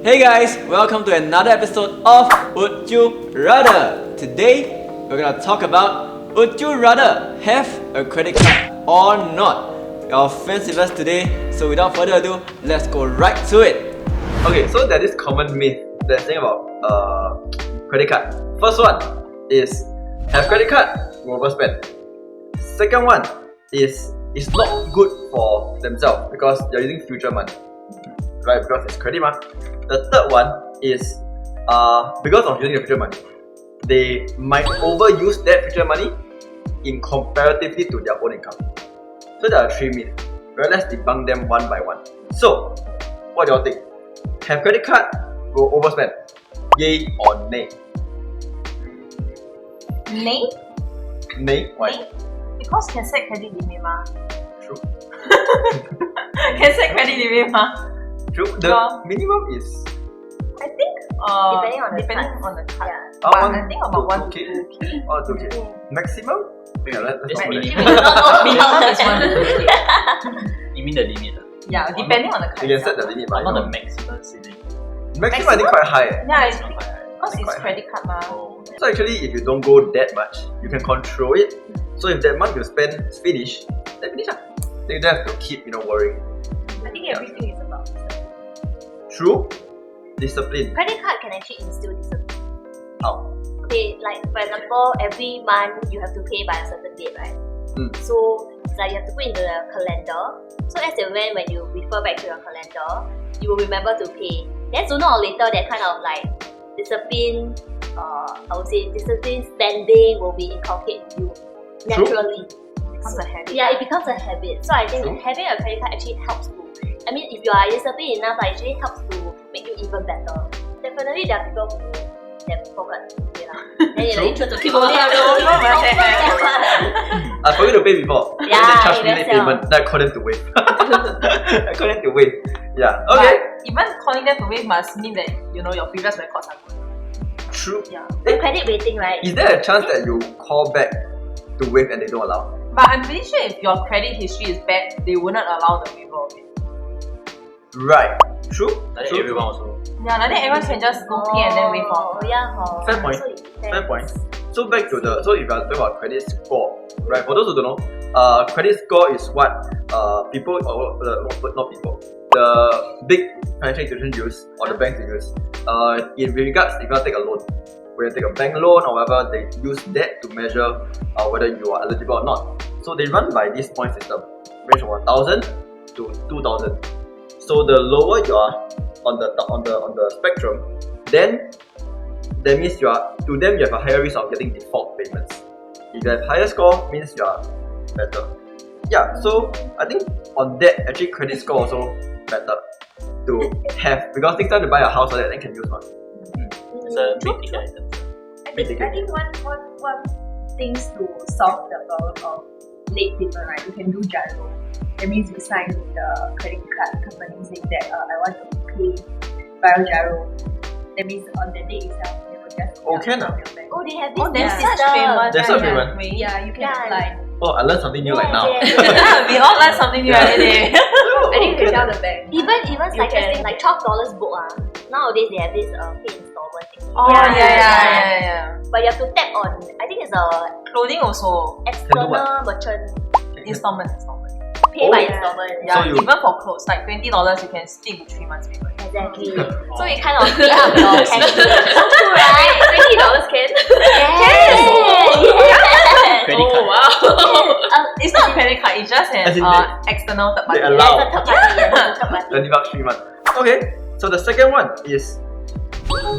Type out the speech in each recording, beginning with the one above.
Hey guys, welcome to another episode of Would You Rather. Today, we're gonna talk about would you rather have a credit card or not? Our friends with us today, so without further ado, let's go right to it. Okay, so there's this common myth that's saying about credit card. First one is have credit card, you overspend. Second one is it's not good for themselves because they're using future money, right? Because it's credit money. The third one is because of using the future money, they might overuse that future money in comparatively to their own income. So there are three myths. Well, let's debunk them one by one. So, what do y'all think? Have credit card, go overspend. Yay or nay? Nay? Nay? Why? Nay? Because can set credit limit ma. True. Can set credit limit ma. True. The minimum is I think Depending on the card. Yeah. But I think about 1 to 2K. Oh, 2K. Maximum? Yeah, let's It's go minimum. there. minimum is 1 to 2K. You mean the limit? Yeah, depending on the card. You can set the limit, but Not the maximum ceiling. maximum I think quite high. Yeah, it's Not high. because it's Quite high. credit card ma. Oh, So actually, if you don't go that much, you can control it. So if that month you spend is finished, then finish lah. Then you don't have to keep worrying. I think everything is about True. Discipline. credit card can actually instill discipline. How? Okay, like for example, every month you have to pay by a certain date, right? So it's like you have to put into the calendar. So as and when you refer back to your calendar, you will remember to pay. Then sooner or later, that kind of like discipline, I would say discipline spending will be inculcated in you naturally. Becomes a habit. Yeah, it becomes a habit. So I think True. having a credit card actually helps to. I mean, if you are disciplined enough, it actually helps to make you even better. Definitely, there are people who that forgot to pay lah. Then you like interest to keep on it. I forgot to pay before. Yeah, Then they charge me you late better. payment. Then I call them to waive. I call them to waive. Yeah. Okay. But even calling them to waive must mean that your previous records are good. True. Yeah. The credit rating, right? Is there a chance that you call back to waive and they don't allow? But I'm pretty sure if your credit history is bad, they wouldn't allow the waiver of it. Right. True. like True. everyone also. Yeah, like that everyone can just go pay and then waive off. Oh, yeah. Fair point. So it depends. Fair point. So back to so if you are talking about credit score, right? For those who don't know, credit score is what people not people, the big financial institutions use or the banks use. In regards, if you want to take a loan, when you take a bank loan or whatever, they use that to measure whether you are eligible or not. So they run by this point system, range from 1,000 to 2,000. So the lower you are on the spectrum, then that means you have a higher risk of getting default payments. If you have higher score, means you are better. Yeah, so I think on that actually credit score also better to have because next time to buy a house or that then can use one. It's a big ticket item. I think one things to solve the problem of late payment, right? You can do GIRO. That means you sign with the credit card company saying that I want to pay via GIRO. That means on the day itself, they will just Can ah? your bank. Oh, they have this Oh, there's system. such payment. There's such payment. Yeah, you can Yeah. apply. Oh, I learned something new like now. Yeah, we all learn something new every day. I think you can tell the the bank. Even such as thing like $12 book nowadays they have this pay installment thing. Oh, yeah. But you have to tap on. I think it's a Clothing also. external merchant Installment. pay by installment. Yeah, So you- even for clothes, like $20 you can stick with 3 months payment. Exactly. So you kind of speed up your cash flow. So cool, right? $20 can. Yes. Credit card. Wow. It's not a credit card, it just As has in external third they party. allow. That's a third party. Yes, that's a third party. $20 3 months. Okay, so the second one is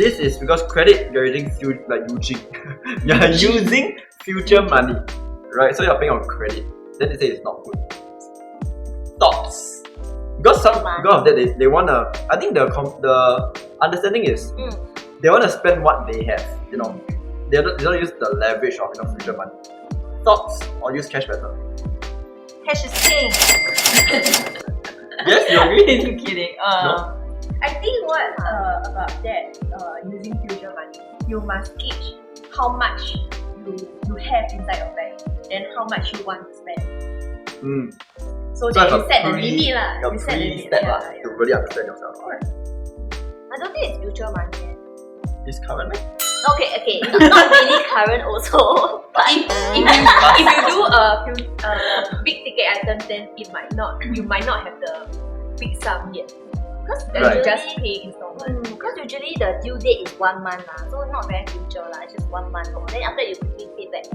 this is because credit you're using you're using future money, right? So you're paying on credit. Then they say it's not good. Thoughts? Because of that they wanna. I think the understanding is they wanna spend what they have. They don't use the leverage of future money. Thoughts or use cash better? Cash is king. Yes, you agree? I'm kidding. No? I think what about that using future money, you must gauge how much you have inside your bank and how much you want to spend. So So that have you a set the pre- limit lah. Your You set the limit. pre-step Yeah, to really understand yourself. Alright. I I don't think it's future money. It's current, right? Okay, not really current also. But If you do a big ticket item, then you might not have the big sum yet. Because then Right. you just pay installment. because usually the due date is 1 month lah, so not very future lah. It's just 1 month. Then after you quickly pay back.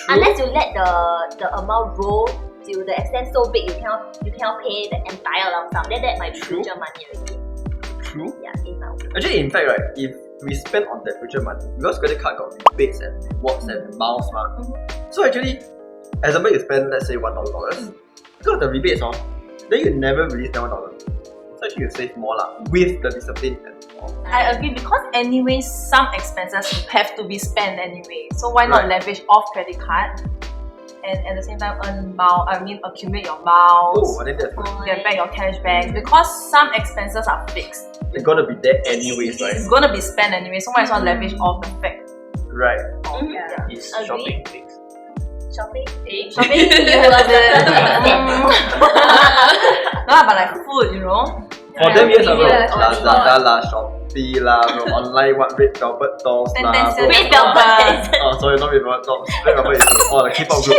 Unless you let the amount roll till the extent so big you cannot pay the entire lump sum. Then that might be True. future money already. True. Yeah, in my opinion. Actually, in fact, right, if we spend on that future money, because credit card got rebates and rewards and miles, so actually, example, you spend let's say $1,000, because of the rebates, then you never release that $1,000. So actually, you save more lah with the discipline and all. I agree, because anyway, some expenses have to be spent anyway. So why not leverage off credit card and at the same time accumulate your miles, Oh, I think that's good. get back your cashbacks, because some expenses are fixed. They're gonna be there anyways, right? It's gonna be spent anyway, so might as well leverage off the fact. Right. Yeah. Is Agree. shopping fixed? Shopping? Eh? Shopping you was No, but like food, you know. For them, yes, bro. Yeah. Lazada lah, Shopee lah, bro. Online, what Red Velvet dolls lah, bro. Red Velvet. Oh, sorry, not Red Velvet dolls. Red Velvet is the K-pop group.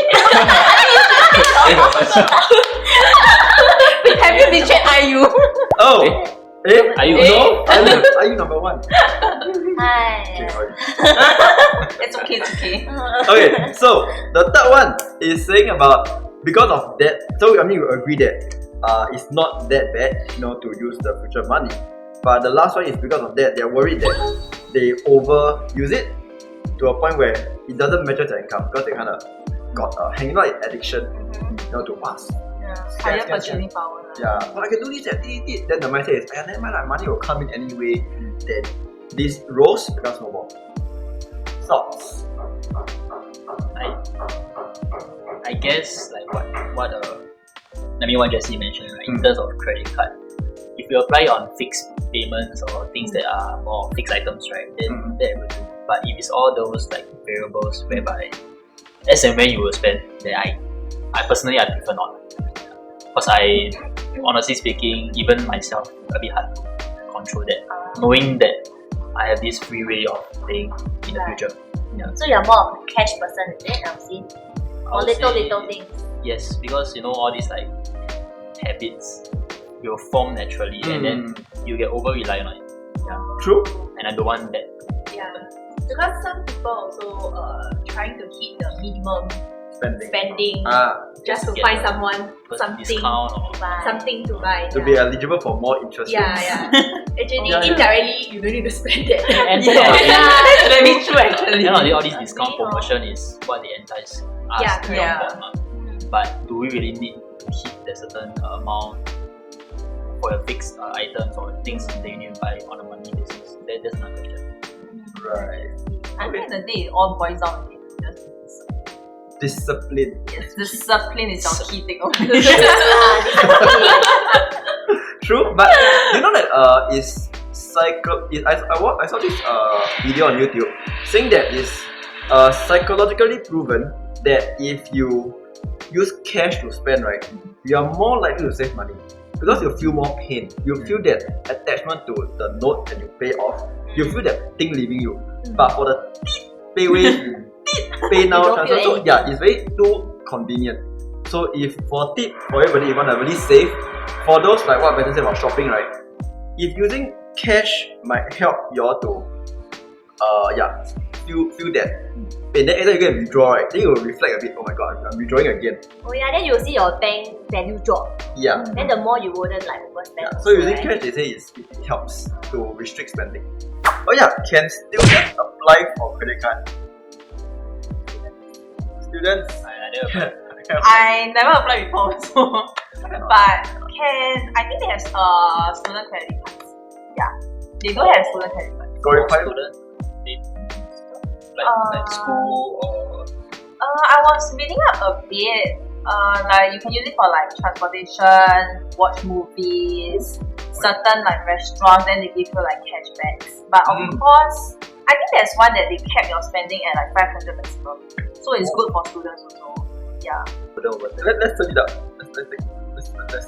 Have you betrayed IU? Oh, Are you no? Are you number 1? Hi. Okay, sorry. It's okay, it's okay. Okay, so the third one is saying about because of that. So I mean, you agree that it's not that bad, to use the future money. But the last one is because of that, they're worried that they overuse it to a point where it doesn't match their income because they kind of got hanging out in addiction, to pass. Higher purchasing power. Yeah, but I can do this and this. Then the mindset is, never mind, like, money will come in anyway. Then this rose becomes no more. Thoughts? I guess like what Jessie mentioned, right, in terms of credit card, if you apply on fixed payments or things that are more fixed items, right, then that will do. But if it's all those like variables whereby as and when you will spend, then I personally I prefer not. Because I, honestly speaking, even myself, a bit hard to control that, knowing that I have this free way of paying in the future. Yeah. So you're more of a cash person, is it? I've seen. I Or would say little things. yes, because all these like habits will form naturally, and then you get over reliant on it. Yeah. True. And I don't want that. Yeah. Because some people also trying to hit the minimum spending just to get find the someone something discount or something to buy. To be eligible for more interest rates. Actually, Yeah. indirectly, you don't need to spend that. and That's very true actually. all this discount promotion is what they entice us Yeah, to yeah. jump on. But do we really need to hit a certain amount for your fixed items or things that you need to buy on a monthly basis? That's another question. Right. At the end of the day, it all boils down to just Discipline. discipline is your key thing. True, but you know that is I saw this video on YouTube saying that it's psychologically proven that if you use cash to spend, right, you are more likely to save money because you feel more pain. You feel that attachment to the note that you pay off. You feel that thing leaving you. But for the payway, pay now You don't transfer, feel so anything. yeah, it's very too convenient. So if for tip for everybody, you want to really save, for those like what Benson said about shopping, right? If using cash might help you all to feel that. And then either you can withdraw, right? Then you will reflect a bit, oh my god, I'm withdrawing again. Oh yeah, then you'll see your bank value drop. Yeah. Then the more you wouldn't like overspend. Yeah. So using right? cash, they say it helps to restrict spending. Oh yeah, can students apply for credit card? Students? I never applied before, so but I think they have student credit cards. Yeah, they do have student credit cards. Qualified? Student, like school or I was reading up a bit. Like you can use it for like transportation, watch movies, certain like restaurants. Then they give you like cashbacks. But of course, I think there's one that they cap your spending at like 500 maximum. So it's good for students also. Yeah. Let's set it up. Let's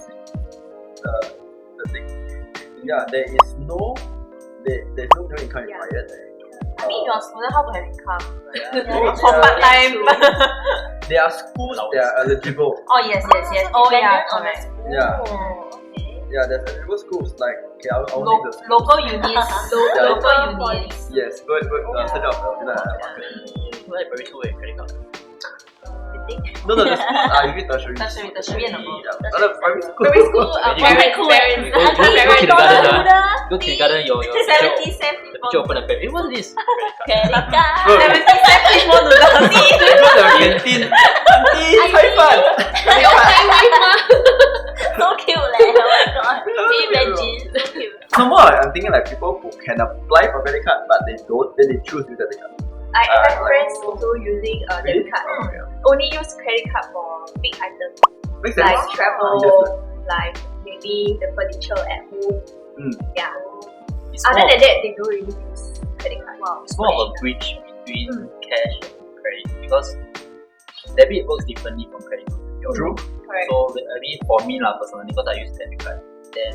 see the thing. Yeah, there is no there's no income required. I mean, you're a student, how to have income? Yeah, For part-time. There are schools that are eligible. Oh, yes. Oh, yeah, correct. Yeah. Oh, okay. Yeah, there's eligible schools like, okay, I'll name Lo- those. local unis. Local unis. Yes, good, search out. Well, like primary school with credit card. No, the schools are usually tertiary. Tertiary and above. Yeah. No, primary school. Primary school, Very cool. Go kindergarten, go kindergarten, your 70 cents. the teacher open a bag. Hey, what's this? Credit card. 70 cents is more noodles. Go to the canteen. Auntie, 菜饭. So cute, leh. Oh my god. Imagine. So cute. No more, I'm thinking like people who can apply for credit card but they don't, then they choose with debit card. I have friends also using Really? debit card. Yeah. Only use credit card for big items Makes like sense. travel, like maybe the furniture at home. Yeah. It's Other more, than that, they don't really use credit card. Wow. it's more of a bridge between cash and credit because debit works differently from credit. True. Correct. So I mean, for me personally, because I use debit card, then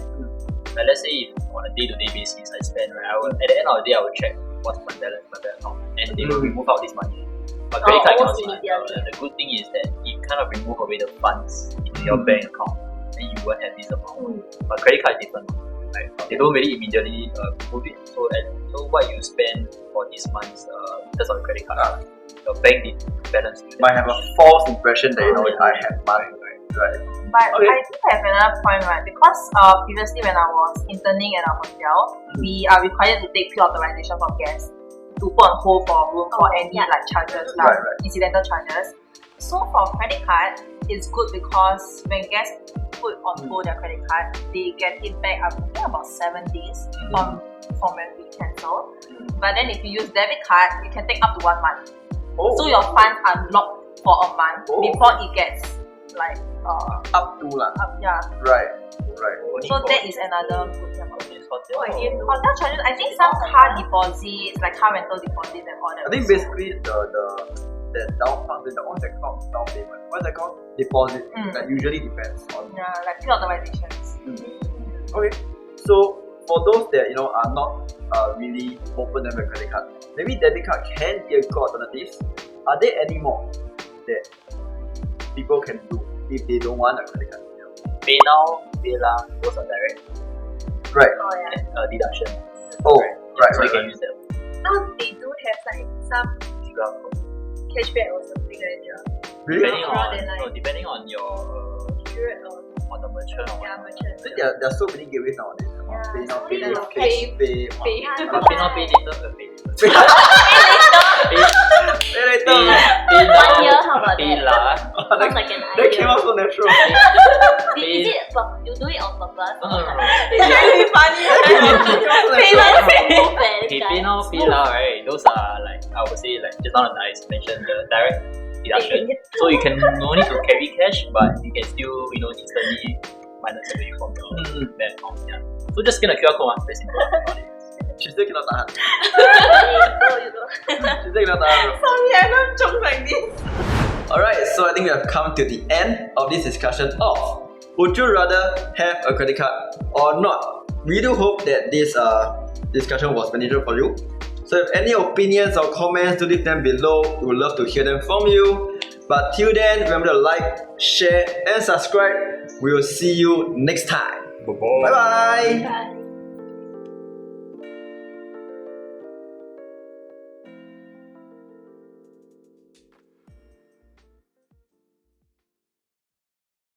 like, let's say if on a day-to-day basis I spend, right, at the end of the day I will check what's my balance, my bank account, and they will remove out this money. But credit card cannot almost do that. immediately. The good thing is that it kind of remove away the funds into your bank account, and you won't have this amount. But credit card is different. Right? They don't really immediately remove it. So what you spend for this month in terms of the credit card, your bank balance Might have a false impression that I have money, right? But Okay. I do have another point, right? Because previously when I was interning at a hotel, we are required to take pre-authorization from guests to put on hold for a room for any like charges, like Right. incidental charges. So for credit card, it's good because when guests put on hold their credit card, they get it back I think about 7 days from when we cancel. But then if you use debit card, you can take up to 1 month. Oh, So your funds are locked for a month Oh. before it gets like up to lah. yeah. Right. So that is another good thing about it. Oh, I didn't know. Hotel charges, I think some car deposits, like car rental deposits and all that. I think also. basically the down payment. What's that called? Deposit. That usually depends on. Yeah, like pre-authorizations. Okay. So for those that are not really open to a credit card, maybe debit card can be a good alternative. Are there any more that people can do if they don't want a credit card? Pay now, PayLah, those are direct Right. Oh yeah. deduction. Oh, right. So you can use them. Now they do have like some QR code. cashback or something like that. Really? Depending Around on that line. depending on your Period or on the merchant or yeah, merchant. I think there are so many gateways nowadays. Pay now, pay later, Pay- pay. pay. but pay now, pay later, pay later. Pay later. Pay 1 year, how about pay that? lah. Sounds like an That came idea. out so natural. Is it you do it on purpose? No. It's really funny. Okay, pay now, pay lah, right? Those are like I would say like just now I mentioned the direct deduction. So you can no need to carry cash, but you can still instantly minus away from your bank account. Yeah. So just scan a QR code, very simple. She still cannot tahan. You know. She still cannot tahan. Sorry, I don't joke like this. Alright, so I think we have come to the end of this discussion of would you rather have a credit card or not? We do hope that this discussion was beneficial for you. So if any opinions or comments, do leave them below. We would love to hear them from you. But till then, remember to like, share and subscribe. We will see you next time. Bye bye. Bye.